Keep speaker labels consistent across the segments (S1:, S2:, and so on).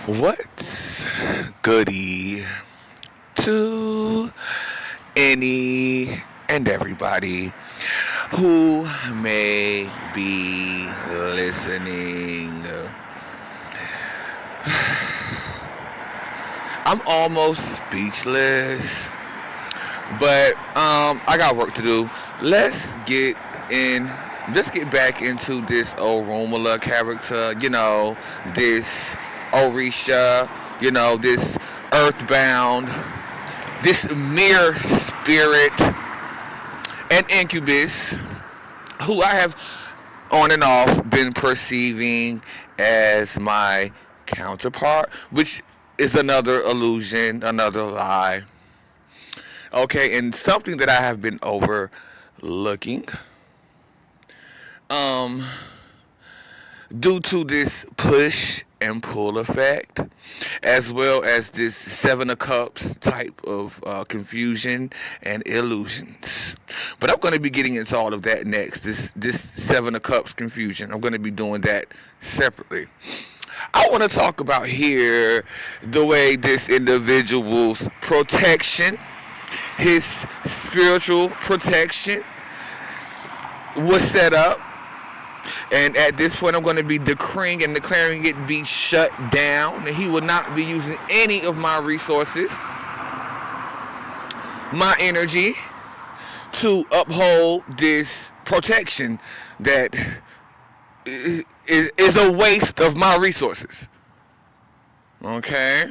S1: What's goody to any and everybody who may be listening? I'm almost speechless, but I got work to do. Let's get in. Let's get back into this old Romula character. This Orisha. This Earthbound. This mere spirit and incubus, who I have on and off been perceiving as my counterpart, which is another illusion, another lie. Okay, and something that I have been overlooking, um, due to this push and pull effect, as well as this Seven of Cups type of confusion and illusions. But I'm going to be getting into all of that next. This Seven of Cups confusion, I'm going to be doing that separately. I want to talk about here the way this individual's protection, his spiritual protection, was set up. And at this point, I'm going to be decreeing and declaring it be shut down. And he will not be using any of my resources, my energy, to uphold this protection that is a waste of my resources. Okay?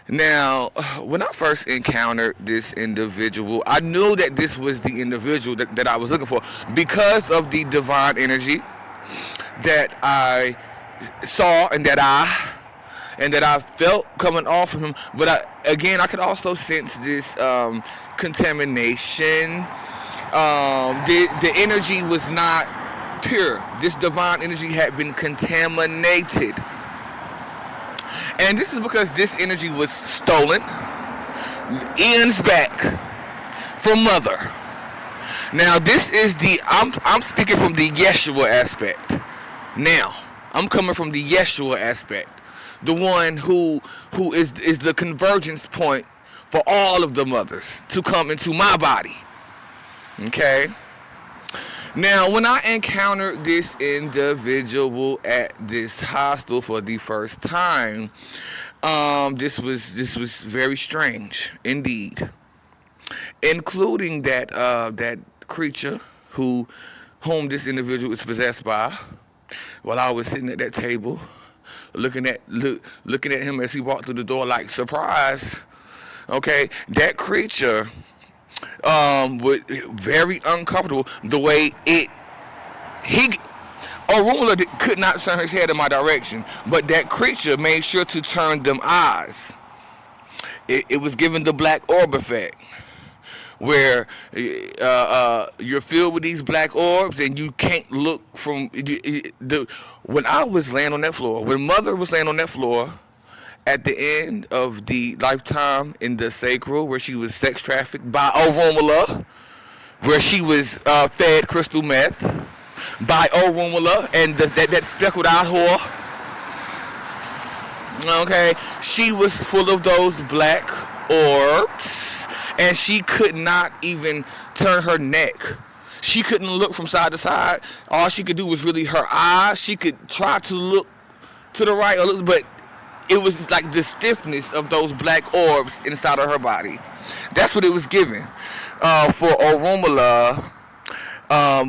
S1: Now, when I first encountered this individual, I knew that this was the individual that I was looking for because of the divine energy that I saw and that I felt coming off of him. But I could also sense this contamination. The energy was not pure. This divine energy had been contaminated. And this is because this energy was stolen eons back from Mother. Now, this is I'm speaking from the Yeshua aspect. Now, I'm coming from the Yeshua aspect. The one who is the convergence point for all of the mothers to come into my body. Okay? Now, when I encountered this individual at this hostel for the first time, this was very strange indeed, including that creature whom this individual is possessed by. While I was sitting at that table, looking at him as he walked through the door, like surprise. Okay, that creature was very uncomfortable the way Orunmila could not turn his head in my direction, but that creature made sure to turn them eyes. It was given the black orb effect, where you're filled with these black orbs and you can't look from when I was laying on that floor, when Mother was laying on that floor, at the end of the lifetime in the sacral, where she was sex trafficked by Orunmila, where she was fed crystal meth by Orunmila and that speckled out whore. Okay, she was full of those black orbs, and she could not even turn her neck. She couldn't look from side to side. All she could do was really her eyes. She could try to look to the right, but it was like the stiffness of those black orbs inside of her body. That's what it was given for Orunmila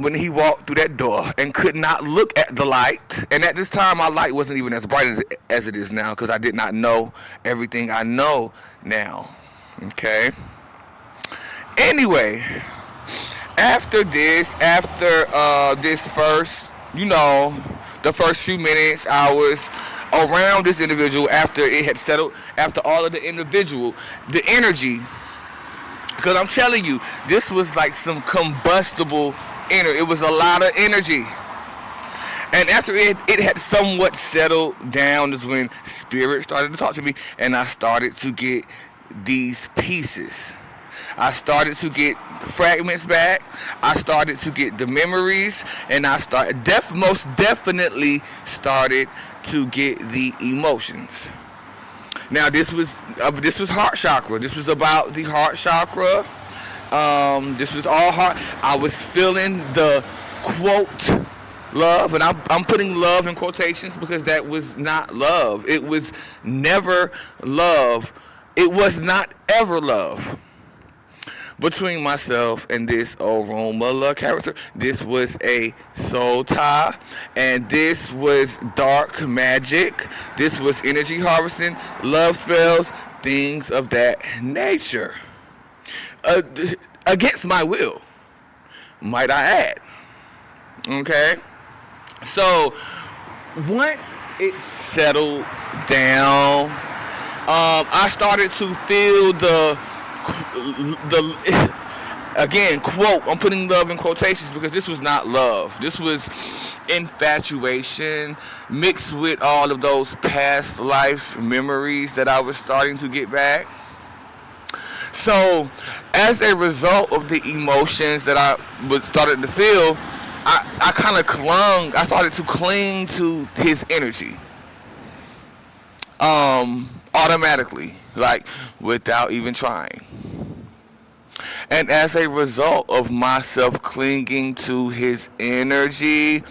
S1: when he walked through that door and could not look at the light. And at this time, my light wasn't even as bright as it is now, because I did not know everything I know now. Okay? Anyway, after this first, the first few minutes, I was around this individual after it had settled, after all of the energy, because I'm telling you, this was like some combustible energy. It was a lot of energy. And after it had somewhat settled down is when spirit started to talk to me, and I started to get these pieces. I started to get fragments back. I started to get the memories, and I most definitely started to get the emotions. Now this was heart chakra. This was about the heart chakra. This was all heart. I was feeling the quote love, and I'm putting love in quotations because that was not love. It was never love. It was not ever love between myself and this Orunmila character. This was a soul tie, and this was dark magic. This was energy harvesting, love spells, things of that nature. Uh, Against my will, might I add. Okay? So, once it settled down, I started to feel the again, quote, I'm putting love in quotations because this was not love. This was infatuation mixed with all of those past life memories that I was starting to get back. So, as a result of the emotions that I was starting to feel, I kind of I started to cling to his energy. Automatically, like without even trying. And as a result of myself clinging to his energy,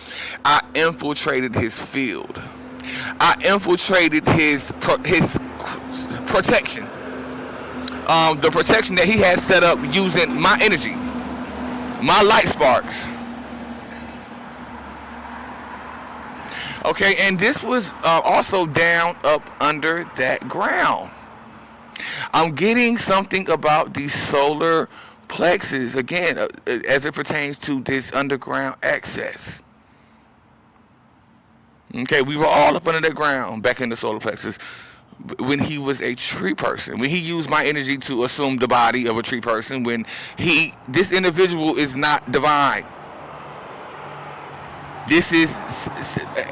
S1: I infiltrated his field. I infiltrated his protection. The protection that he had set up using my energy, my light sparks. Okay, and this was also down up under that ground. I'm getting something about the solar plexus, again, as it pertains to this underground access. Okay, we were all up under the ground back in the solar plexus when he was a tree person. When he used my energy to assume the body of a tree person, this individual is not divine. This is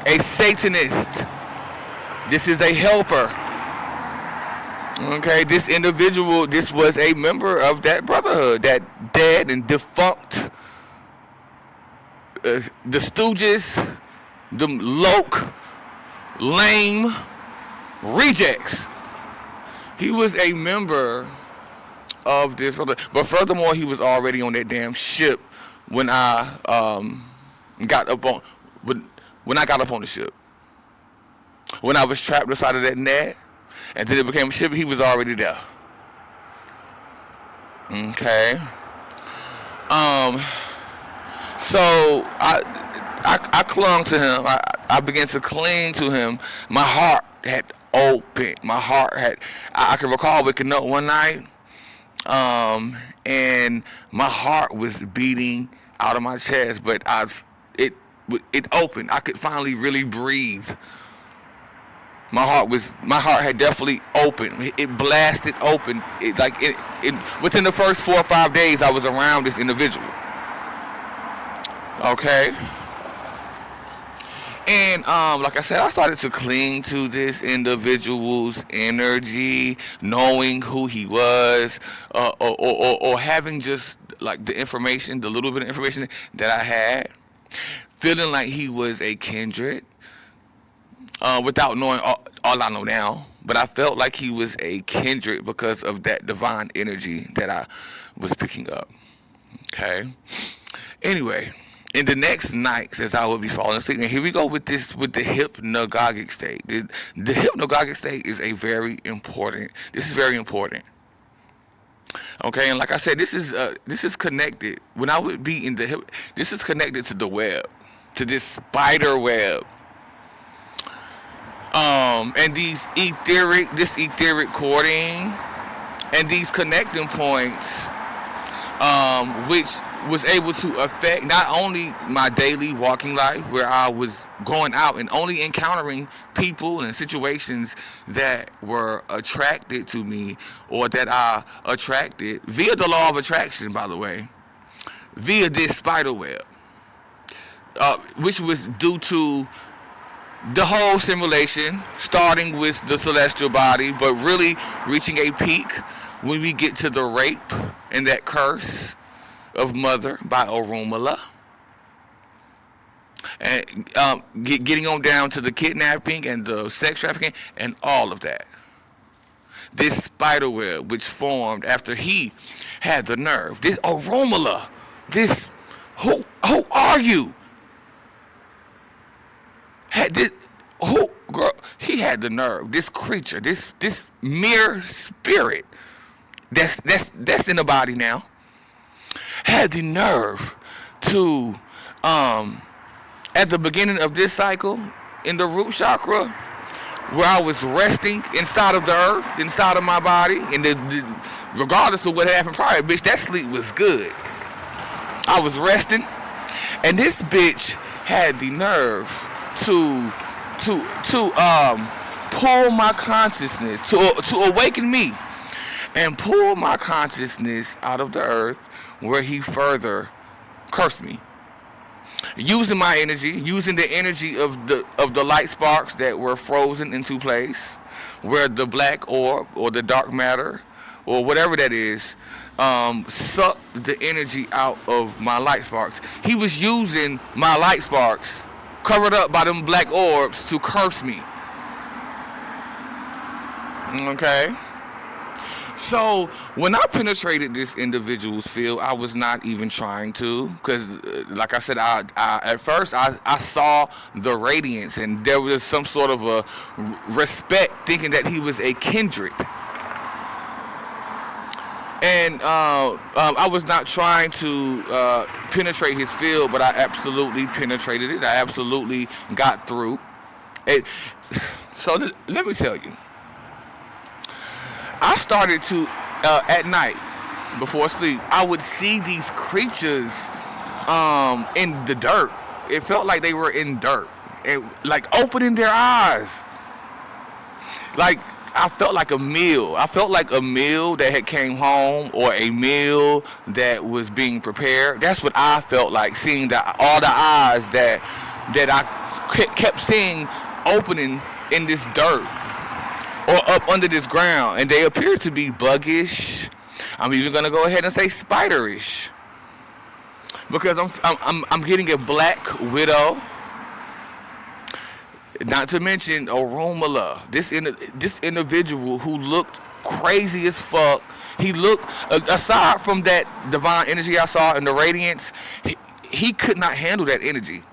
S1: a Satanist. This is a helper. Okay, this individual, this was a member of that brotherhood, that dead and defunct, the Stooges, the lame rejects. He was a member of this brother, but furthermore, he was already on that damn ship when I got up on the ship. When I was trapped inside of that net, and then it became a ship, he was already there. Okay. So I clung to him. I began to cling to him. My heart had opened. I can recall waking up one night, and my heart was beating out of my chest, but it opened. I could finally really breathe. My heart had definitely opened. It blasted open. Within the first 4 or 5 days, I was around this individual. Okay. And like I said, I started to cling to this individual's energy, knowing who he was, or having just like the information, the little bit of information that I had, feeling like he was a kindred. Without knowing all I know now, but I felt like he was a kindred because of that divine energy that I was picking up. Okay. Anyway, in the next nights, as I would be falling asleep, and here we go with the hypnagogic state. The hypnagogic state is very important. This is very important. Okay, and like I said, this is connected. When I would be in this is connected to the web, to this spider web. And this etheric cording and these connecting points, which was able to affect not only my daily walking life, where I was going out and only encountering people and situations that were attracted to me, or that I attracted via the law of attraction, by the way, via this spider web, which was due to the whole simulation, starting with the celestial body, but really reaching a peak when we get to the rape and that curse of Mother by Orunmila, and getting on down to the kidnapping and the sex trafficking and all of that. this spider web which formed after he had the nerve. This Oromala, this who are you? Had this who girl? He had the nerve. This creature, this mere spirit that's in the body now, had the nerve to at the beginning of this cycle in the root chakra, where I was resting inside of the earth, inside of my body, and regardless of what happened prior, bitch, that sleep was good. I was resting, and this bitch had the nerve to pull my consciousness, to awaken me, and pull my consciousness out of the earth, where he further cursed me. Using my energy, using the energy of the light sparks that were frozen into place, where the black orb or the dark matter or whatever that is, sucked the energy out of my light sparks. He was using my light sparks, covered up by them black orbs, to curse me. Okay? So when I penetrated this individual's field, I was not even trying to, because like I said, I at first I saw the radiance, and there was some sort of a respect, thinking that he was a kindred. And I was not trying to penetrate his field, but I absolutely penetrated it. I absolutely got through it. So let me tell you, I started to, at night, before sleep, I would see these creatures in the dirt. It felt like they were in dirt. Like opening their eyes. Like, I felt like a meal. I felt like a meal that had came home, or a meal that was being prepared. That's what I felt like, seeing all the eyes that I kept seeing opening in this dirt, or up under this ground, and they appear to be buggish. I'm even gonna go ahead and say spiderish, because I'm getting a black widow. Not to mention Oromala, this individual who looked crazy as fuck. He looked, aside from that divine energy I saw in the radiance, he could not handle that energy.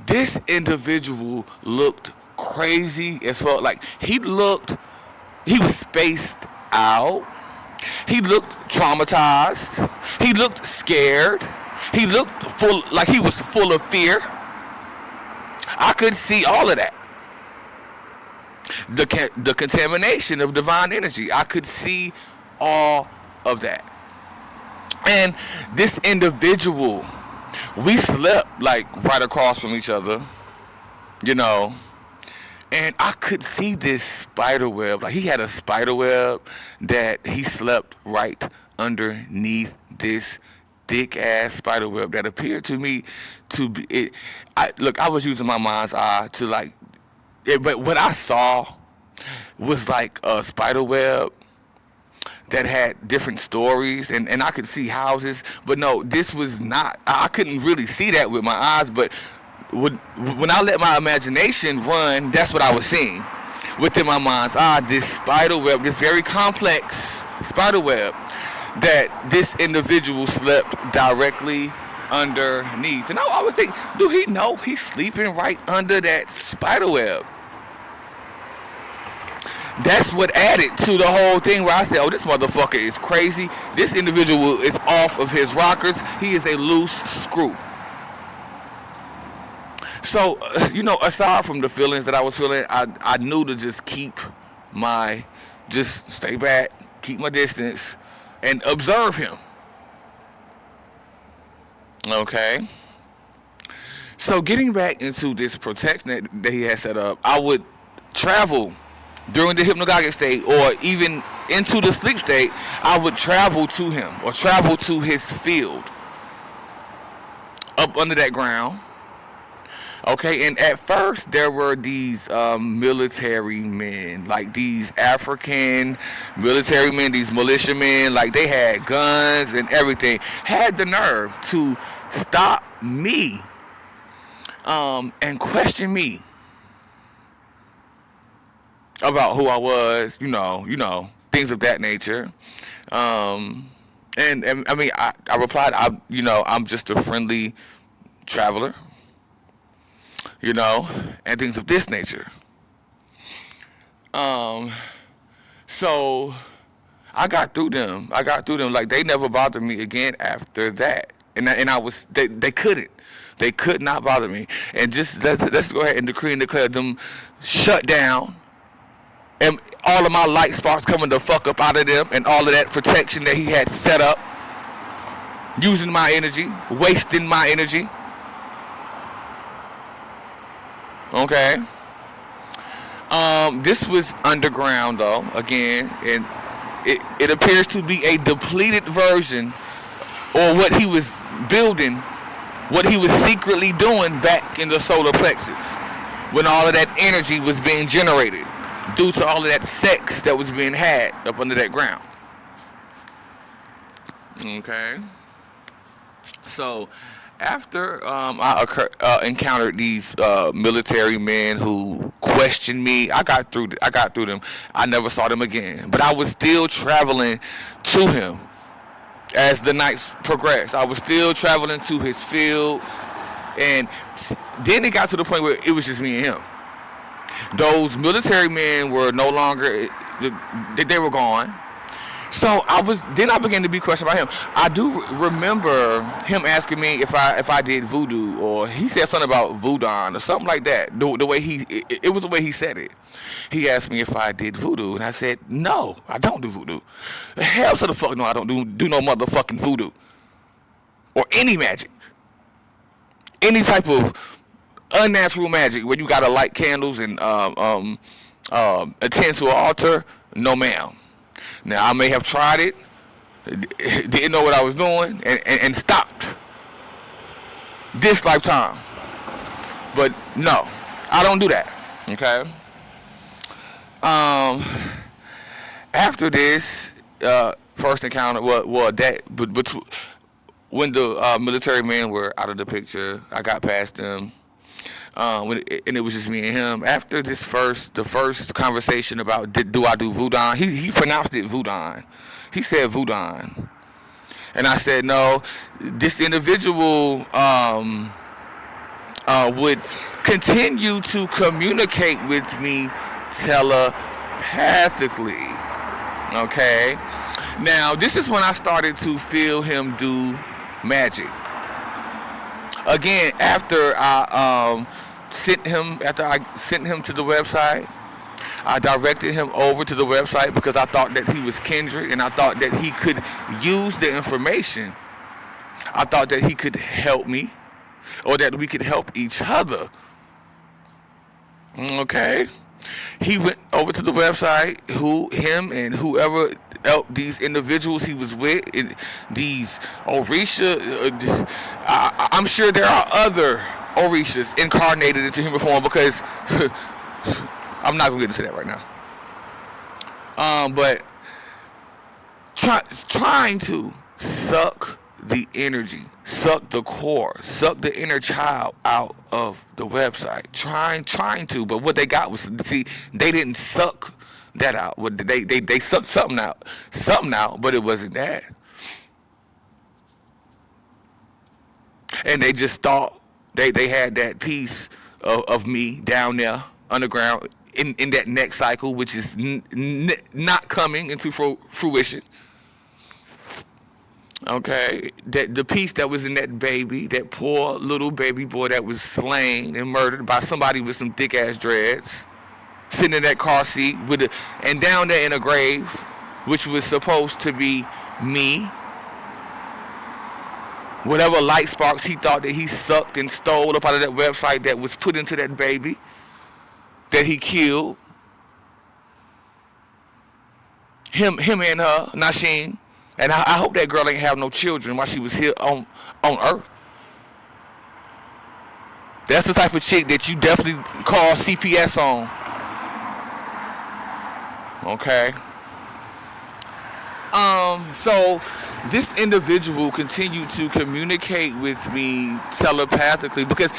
S1: This individual looked crazy as fuck. Like, he was spaced out. He looked traumatized. He looked scared. He looked like he was full of fear. I could see all of that. The contamination of divine energy. I could see all of that. And this individual, we slept like right across from each other, and I could see this spider web. Like, he had a spider web that he slept right underneath this thick ass spider web that appeared to me to be it. I was using my mind's eye to but what I saw was like a spider web that had different stories, and I could see houses, but no, this was not. I couldn't really see that with my eyes, but when I let my imagination run, that's what I was seeing within my mind's eye. This spider web, this very complex spider web, that this individual slept directly underneath. And I was thinking, do he know he's sleeping right under that spider web? That's what added to the whole thing, where I said, oh, this motherfucker is crazy. This individual is off of his rockers. He is a loose screw. So, aside from the feelings that I was feeling, I knew to just stay back, keep my distance, and observe him. Okay. So getting back into this protection that he had set up, I would travel during the hypnagogic state, or even into the sleep state. I would travel to him, or travel to his field up under that ground. Okay, and at first there were these military men, like these African military men, these militiamen, like they had guns and everything, had the nerve to stop me and question me. about who I was, things of that nature. And I mean, I replied, I'm just a friendly traveler, and things of this nature. Um, so I got through them. Like they never bothered me again after that. And I was they couldn't. They could not bother me. And just let's go ahead and decree and declare them shut down. And all of my light sparks coming the fuck up out of them, and all of that protection that he had set up, using my energy, wasting my energy. Okay. This was underground though, again, and it appears to be a depleted version, or what he was building, what he was secretly doing back in the solar plexus, when all of that energy was being generated due to all of that sex that was being had up under that ground. Okay. So after I encountered these military men who questioned me, I got through them. I never saw them again, but I was still traveling to him as the nights progressed. I was still traveling to his field, and then it got to the point where it was just me and him. Those military men were no longer, they were gone. So I began to be questioned about him. I do remember him asking me if I did voodoo, or he said something about voodoo or something like that. The way it was the way he said it. He asked me if I did voodoo, and I said no, I don't do voodoo. Hell to the fuck no, I don't do no motherfucking voodoo or any magic, any type of unnatural magic where you gotta light candles and attend to an altar. No, ma'am. Now, I may have tried it, didn't know what I was doing, and stopped this lifetime. But no, I don't do that. Okay. After this first encounter, but when the military men were out of the picture, I got past them. And it was just me and him. After the first conversation about do I do voodoo, he pronounced it voodoo. He said voodoo, and I said no. This individual would continue to communicate with me telepathically. Okay. Now this is when I started to feel him do magic. Again, after I sent him to the website, I directed him over to the website because I thought that he was kindred, and I thought that he could use the information. I thought that he could help me, or that we could help each other. Okay. He went over to the website, him and whoever else, these individuals he was with, these Orisha. I'm sure there are other Orishas incarnated into human form, because I'm not going to get into that right now. But trying to suck the energy, suck the core, suck the inner child out of the website. Trying to, but what they got was, see, they didn't suck that out. They sucked something out, but it wasn't that. And they just thought they had that piece of me down there underground in that next cycle, which is not coming into fruition. Okay, the piece that was in that baby, that poor little baby boy that was slain and murdered by somebody with some thick ass dreads, sitting in that car seat and down there in a grave, which was supposed to be me. Whatever light sparks he thought that he sucked and stole up out of that website that was put into that baby that he killed. Him and her, Nasheen. And I hope that girl ain't have no children while she was here on Earth. That's the type of chick that you definitely call CPS on. Okay. So this individual continued to communicate with me telepathically this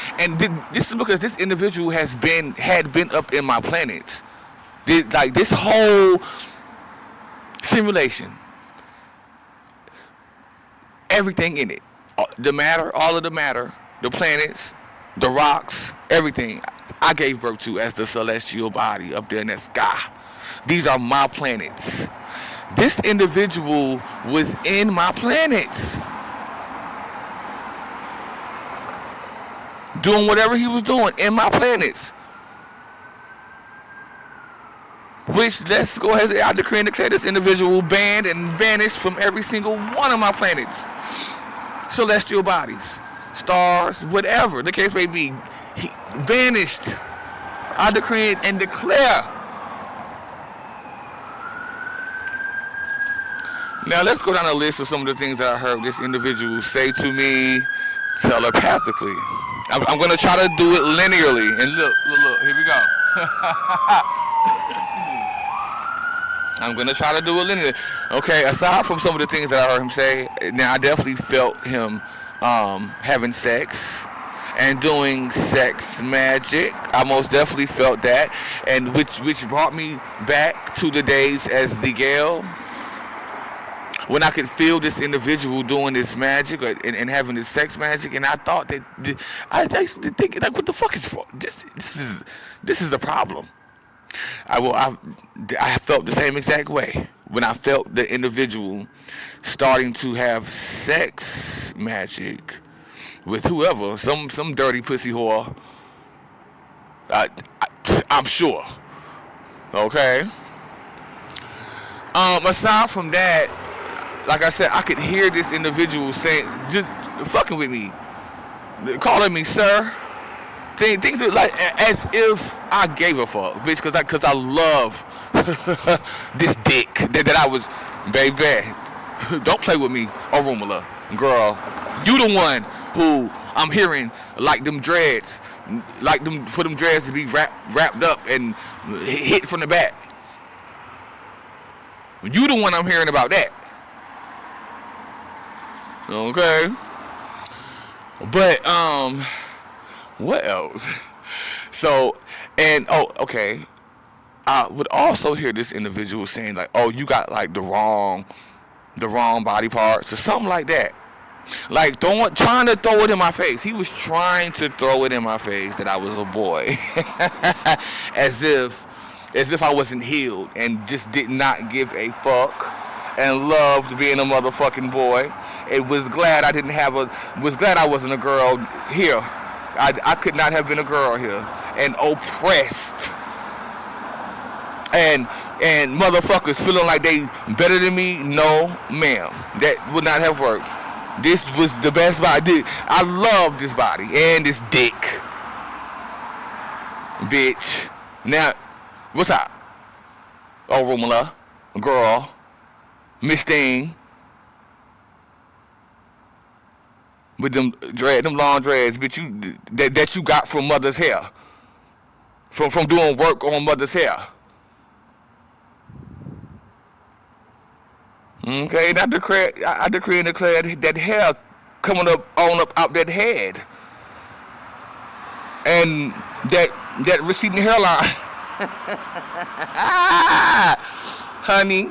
S1: is because this individual had been up in my planets. This whole simulation, everything in it, the matter, all of the matter, the planets, the rocks, everything, I gave birth to as the celestial body up there in that sky. These are my planets. This individual was in my planets, doing whatever he was doing in my planets. Which, let's go ahead and I decree and declare this individual banned and banished from every single one of my planets. Celestial bodies, stars, whatever the case may be. He banished. I decree and declare. Now let's go down a list of some of the things that I heard this individual say to me telepathically. I'm going to try to do it linearly. And look, here we go. I'm going to try to do it linearly. Okay, aside from some of the things that I heard him say, now I definitely felt him having sex and doing sex magic. I most definitely felt that, and which brought me back to the days as the Gale, when I could feel this individual doing this magic and having this sex magic, and I thought that I used to think, like, what the fuck is for? This is a problem. I felt the same exact way when I felt the individual starting to have sex magic with whoever, some dirty pussy whore. I'm sure. Okay. Aside from that, like I said, I could hear this individual saying, just fucking with me, calling me sir. Things like as if I gave a fuck, bitch, because I love this dick that I was, baby. Don't play with me, Orunmila, girl. You the one who I'm hearing like them dreads, like them for them dreads to be wrapped up and hit from the back. You the one I'm hearing about that. Okay. But what else? So, and okay. I would also hear this individual saying like, "Oh, you got like the wrong body parts," or something like that. Like trying to throw it in my face. He was trying to throw it in my face that I was a boy, as if I wasn't healed and just did not give a fuck and loved being a motherfucking boy. It was glad I wasn't a girl here. I could not have been a girl here and oppressed and motherfuckers feeling like they better than me. No, ma'am, that would not have worked. This was the best body. I love this body and this dick, bitch. Now, what's up? Oh, Orunmila, girl, Miss Thing. With them long dreads, bitch, that you got from mother's hair, from doing work on mother's hair. Okay, and I decree and declare that hair coming up out that head, and that receding hairline, honey.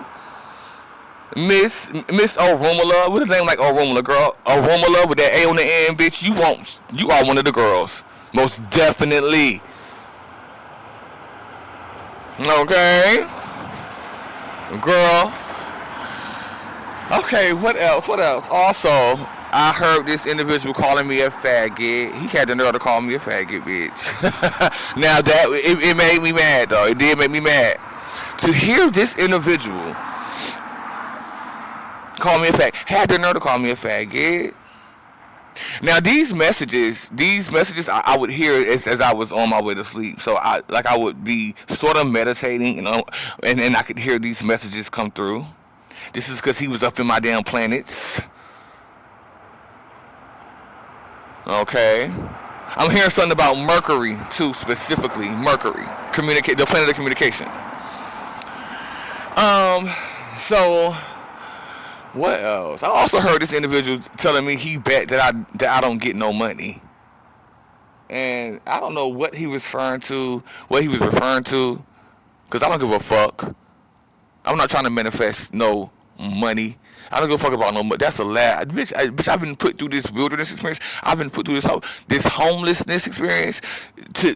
S1: Miss Orunmila, what's his name, like Orunmila, girl? Orunmila with that A on the end, bitch. You are one of the girls, most definitely. Okay, girl. Okay, what else? Also, I heard this individual calling me a faggot. He had the nerve to call me a faggot, bitch. Now that it made me mad, though. It did make me mad to hear this individual call me a fag. Had the nerve to call me a faggot. Now these messages I would hear as I was on my way to sleep. So I would be sort of meditating, and I could hear these messages come through. This is because he was up in my damn planets. Okay. I'm hearing something about Mercury too, specifically Mercury, the planet of communication. So. What else? I also heard this individual telling me he bet that I don't get no money, and I don't know what he was referring to. Because I don't give a fuck. I'm not trying to manifest no money. I don't give a fuck about no money. That's a lie. Bitch, I've been put through this wilderness experience. I've been put through this homelessness experience to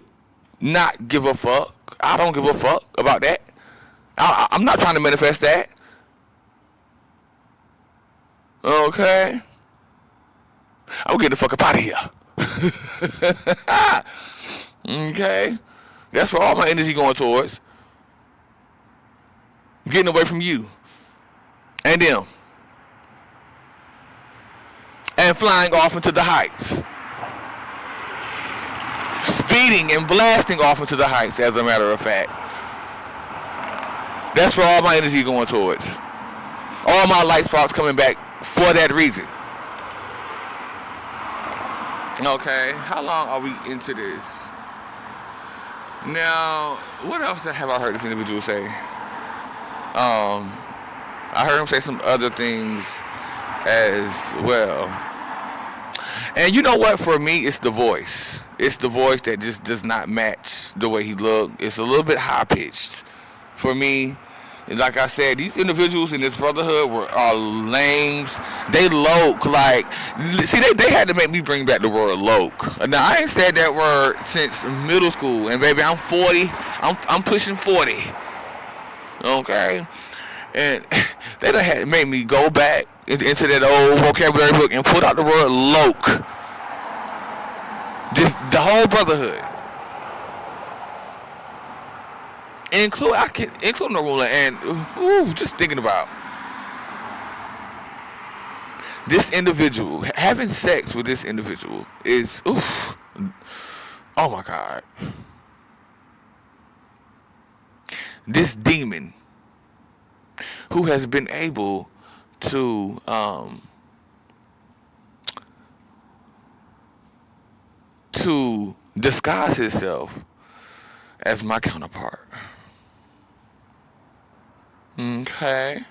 S1: not give a fuck. I don't give a fuck about that. I'm not trying to manifest that. Okay? I'm getting the fuck up out of here. Okay? That's where all my energy going towards. Getting away from you. And them. And flying off into the heights. Speeding and blasting off into the heights, as a matter of fact. That's where all my energy going towards. All my light sparks coming back for that reason. Okay, how long are we into this? Now, what else have I heard this individual say? I heard him say some other things as well. And you know what? For me, it's the voice. It's the voice that just does not match the way he looked. It's a little bit high-pitched. For me, like I said, these individuals in this brotherhood are lames. They loke. Like, see, they had to make me bring back the word loke. Now, I ain't said that word since middle school. And, baby, I'm 40. I'm pushing 40. Okay? And they done had to make me go back into that old vocabulary book and put out the word loke. The whole brotherhood. Include Narula, and just thinking about this individual, having sex with this individual is, oh my God. This demon who has been able to disguise himself as my counterpart. Okay.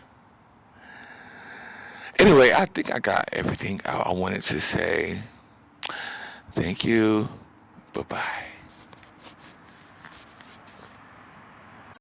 S1: Anyway, I think I got everything I wanted to say. Thank you. Bye-bye.